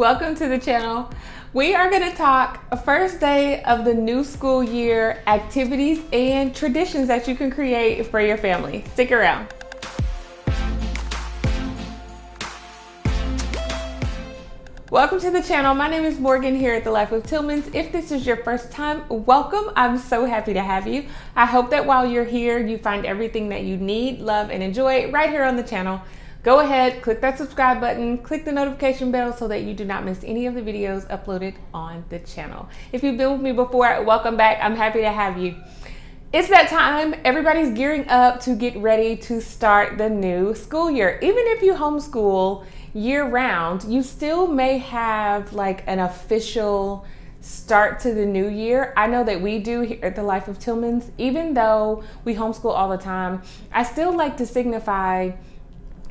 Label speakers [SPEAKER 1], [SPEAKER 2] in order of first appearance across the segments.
[SPEAKER 1] Welcome to the channel. We are going to talk first day of the new school year, activities and traditions that you can create for your family. Stick around. Welcome to the channel. My name is Morgan here at The Life of Tillmans. If this is your first time, welcome. I'm so happy to have you. I hope that while you're here, you find everything that you need, love, and enjoy right here on the channel. Go ahead, click that subscribe button, click the notification bell so that you do not miss any of the videos uploaded on the channel. If you've been with me before, welcome back. I'm happy to have you. It's that time. Everybody's gearing up to get ready to start the new school year. Even if you homeschool year round, you still may have like an official start to the new year. I know that we do here at The Life of Tillmans. Even though we homeschool all the time, I still like to signify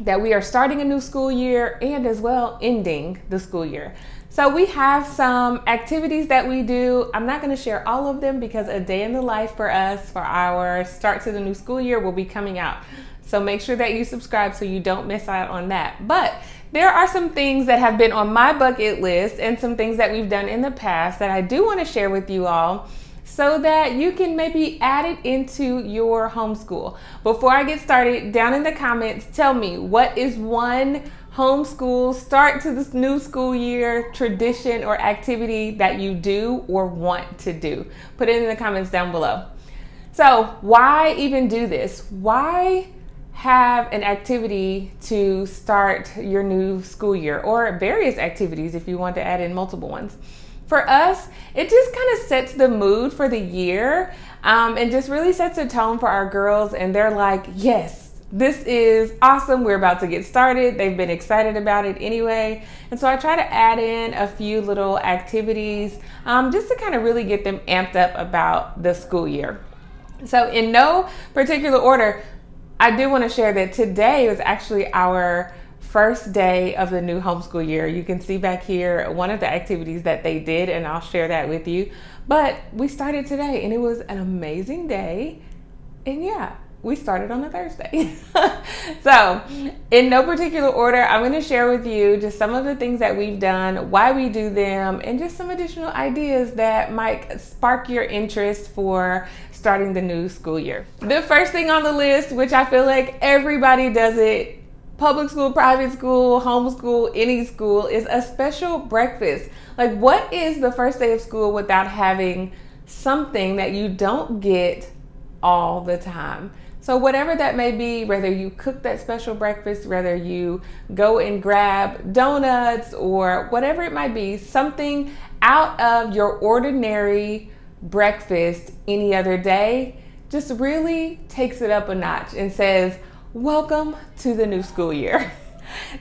[SPEAKER 1] that we are starting a new school year and as well ending the school year. So we have some activities that we do. I'm not going to share all of them because a day in the life for us for our start to the new school year will be coming out. So make sure that you subscribe so you don't miss out on that. But there are some things that have been on my bucket list and some things that we've done in the past that I do want to share with you all, so that you can maybe add it into your homeschool. Before I get started, down in the comments, tell me what is one homeschool start to this new school year tradition or activity that you do or want to do. Put it in the comments down below. So why even do this? Why have an activity to start your new school year, or various activities if you want to add in multiple ones? For us, it just kind of sets the mood for the year and just really sets a tone for our girls. And they're like, yes, this is awesome. We're about to get started. They've been excited about it anyway. And so I try to add in a few little activities just to kind of really get them amped up about the school year. So in no particular order, I do want to share that today was actually our first day of the new homeschool year. You can see back here one of the activities that they did, and I'll share that with you. But we started today and it was an amazing day. And yeah, we started on a Thursday. So in no particular order, I'm going to share with you just some of the things that we've done, why we do them, and just some additional ideas that might spark your interest for starting the new school year. The first thing on the list, which I feel like everybody does it, public school, private school, homeschool, any school, is a special breakfast. Like, what is the first day of school without having something that you don't get all the time? So whatever that may be, whether you cook that special breakfast, whether you go and grab donuts or whatever it might be, something out of your ordinary breakfast any other day just really takes it up a notch and says, welcome to the new school year.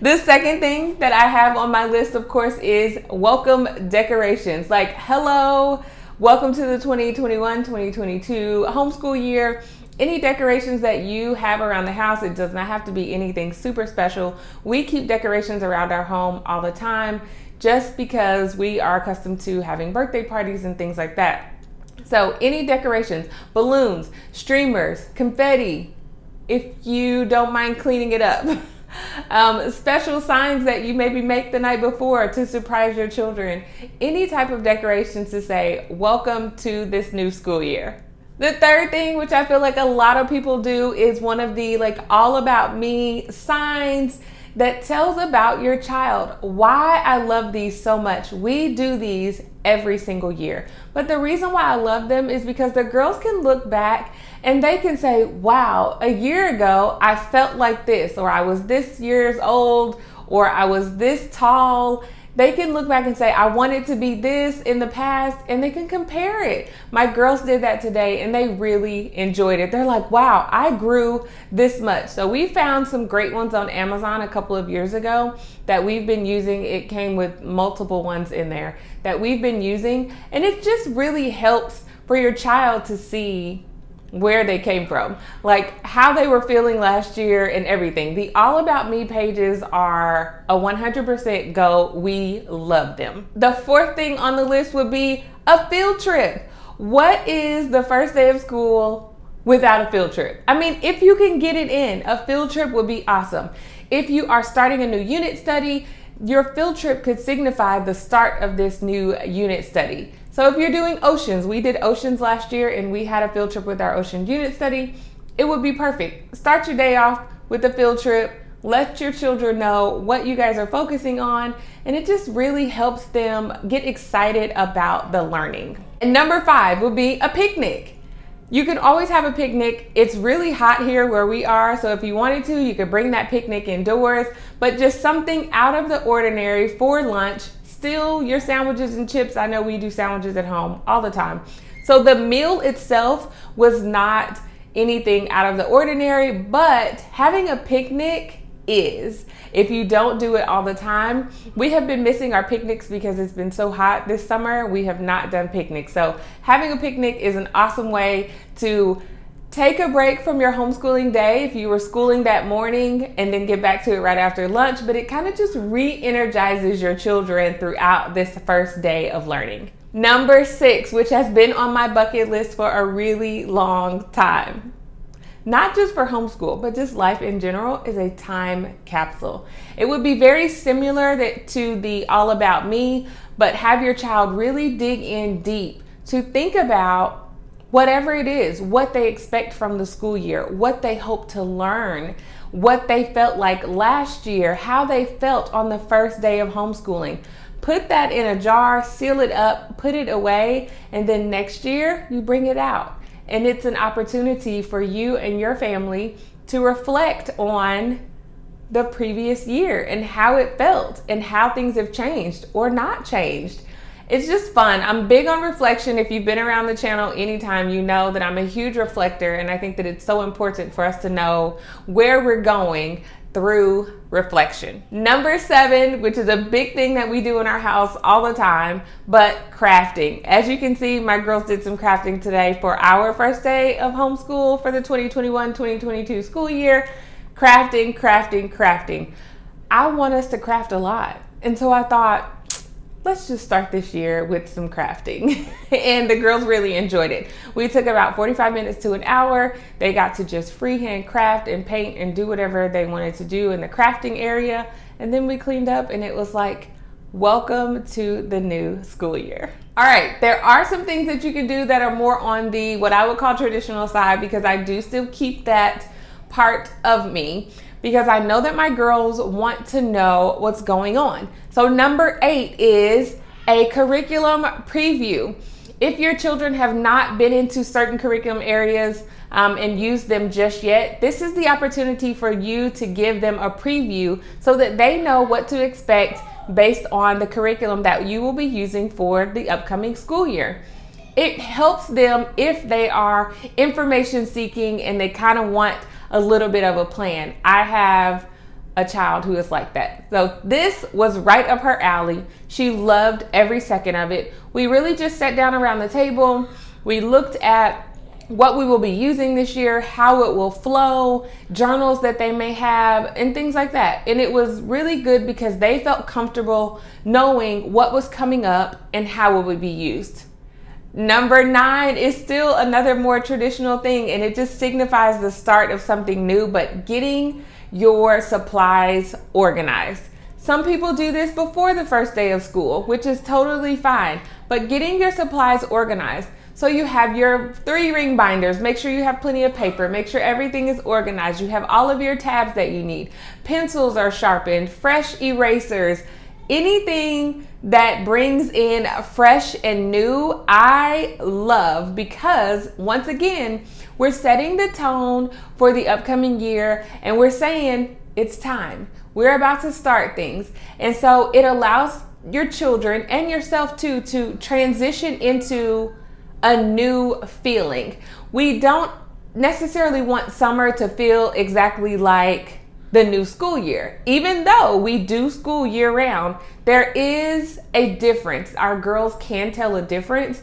[SPEAKER 1] The second thing that I have on my list, of course, is welcome decorations. Like, hello, welcome to the 2021-2022 homeschool year. Any decorations that you have around the house, it does not have to be anything super special. We keep decorations around our home all the time just because we are accustomed to having birthday parties and things like that. So any decorations, balloons, streamers, confetti, if you don't mind cleaning it up. Special signs that you maybe make the night before to surprise your children. Any type of decorations to say, welcome to this new school year. The third thing, which I feel like a lot of people do, is one of the like all about me signs that tells about your child. Why I love these so much. We do these every single year. But the reason why I love them is because the girls can look back and they can say, wow, a year ago I felt like this, or I was this years old, or I was this tall. They can look back and say, I wanted to be this in the past, and they can compare it. My girls did that today and they really enjoyed it. They're like, wow, I grew this much. So we found some great ones on Amazon a couple of years ago that we've been using. It came with multiple ones in there that we've been using, and it just really helps for your child to see where they came from, like how they were feeling last year and everything. The All About Me pages are a 100% go. We love them. The fourth thing on the list would be a field trip. What is the first day of school without a field trip? I mean, if you can get it in, a field trip would be awesome. If you are starting a new unit study, your field trip could signify the start of this new unit study. So if you're doing oceans, we did oceans last year and we had a field trip with our ocean unit study, it would be perfect. Start your day off with a field trip, let your children know what you guys are focusing on, and it just really helps them get excited about the learning. And number 5 would be a picnic. You can always have a picnic. It's really hot here where we are, so if you wanted to, you could bring that picnic indoors, but just something out of the ordinary for lunch. Still your sandwiches and chips. I know we do sandwiches at home all the time. So the meal itself was not anything out of the ordinary, but having a picnic is. If you don't do it all the time, we have been missing our picnics because it's been so hot this summer. We have not done picnics. So having a picnic is an awesome way to take a break from your homeschooling day if you were schooling that morning and then get back to it right after lunch, but it kind of just re-energizes your children throughout this first day of learning. Number 6, which has been on my bucket list for a really long time, not just for homeschool, but just life in general, is a time capsule. It would be very similar to the All About Me, but have your child really dig in deep to think about whatever it is, what they expect from the school year, what they hope to learn, what they felt like last year, how they felt on the first day of homeschooling. Put that in a jar, seal it up, put it away, and then next year you bring it out. And it's an opportunity for you and your family to reflect on the previous year and how it felt and how things have changed or not changed. It's just fun. I'm big on reflection. If you've been around the channel anytime, you know that I'm a huge reflector, and I think that it's so important for us to know where we're going through reflection. Number 7, which is a big thing that we do in our house all the time, but crafting. As you can see, my girls did some crafting today for our first day of homeschool for the 2021-2022 school year. Crafting, crafting, crafting. I want us to craft a lot. And so I thought, let's just start this year with some crafting. And the girls really enjoyed it. We took about 45 minutes to an hour. They got to just freehand craft and paint and do whatever they wanted to do in the crafting area. And then we cleaned up and it was like, welcome to the new school year. All right, there are some things that you can do that are more on the, what I would call traditional side, because I do still keep that part of me, because I know that my girls want to know what's going on. So number 8 is a curriculum preview. If your children have not been into certain curriculum areas and used them just yet, this is the opportunity for you to give them a preview so that they know what to expect based on the curriculum that you will be using for the upcoming school year. It helps them if they are information seeking and they kind of want a little bit of a plan. I have a child who is like that. So this was right up her alley. She loved every second of it. We really just sat down around the table. We looked at what we will be using this year, how it will flow, journals that they may have, and things like that. And it was really good because they felt comfortable knowing what was coming up and how it would be used. Number 9 is still another more traditional thing, and it just signifies the start of something new, but getting your supplies organized. Some people do this before the first day of school, which is totally fine, but getting your supplies organized. So you have your 3-ring binders, make sure you have plenty of paper, make sure everything is organized, you have all of your tabs that you need, pencils are sharpened, fresh erasers, anything that brings in fresh and new, I love, because once again, we're setting the tone for the upcoming year and we're saying it's time. We're about to start things. And so it allows your children and yourself too to transition into a new feeling. We don't necessarily want summer to feel exactly like the new school year. Even though we do school year round, there is a difference. Our girls can tell a difference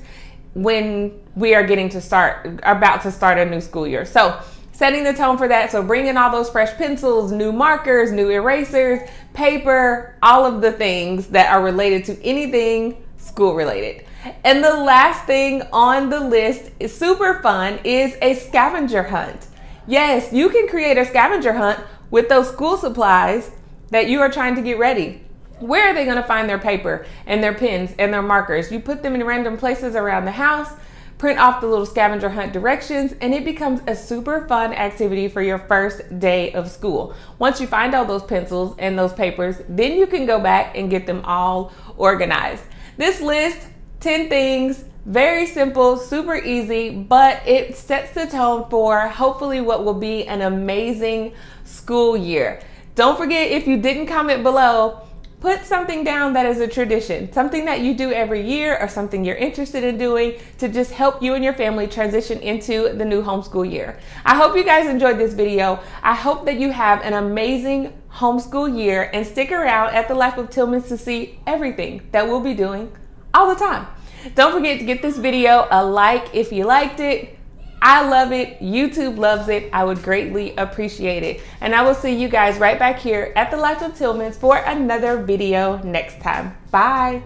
[SPEAKER 1] when we are about to start a new school year. So setting the tone for that. So bringing all those fresh pencils, new markers, new erasers, paper, all of the things that are related to anything school related. And the last thing on the list is super fun, is a scavenger hunt. Yes, you can create a scavenger hunt with those school supplies that you are trying to get ready. Where are they going to find their paper and their pens and their markers? You put them in random places around the house, print off the little scavenger hunt directions, and it becomes a super fun activity for your first day of school. Once you find all those pencils and those papers, then you can go back and get them all organized. This list, 10 things, very simple, super easy, but it sets the tone for hopefully what will be an amazing school year. Don't forget, if you didn't comment below, put something down that is a tradition, something that you do every year or something you're interested in doing to just help you and your family transition into the new homeschool year. I hope you guys enjoyed this video. I hope that you have an amazing homeschool year, and stick around at the Life of Tillmans to see everything that we'll be doing all the time. Don't forget to give this video a like if you liked it. I love it. YouTube loves it. I would greatly appreciate it. And I will see you guys right back here at the Life of Tillmans for another video next time. Bye.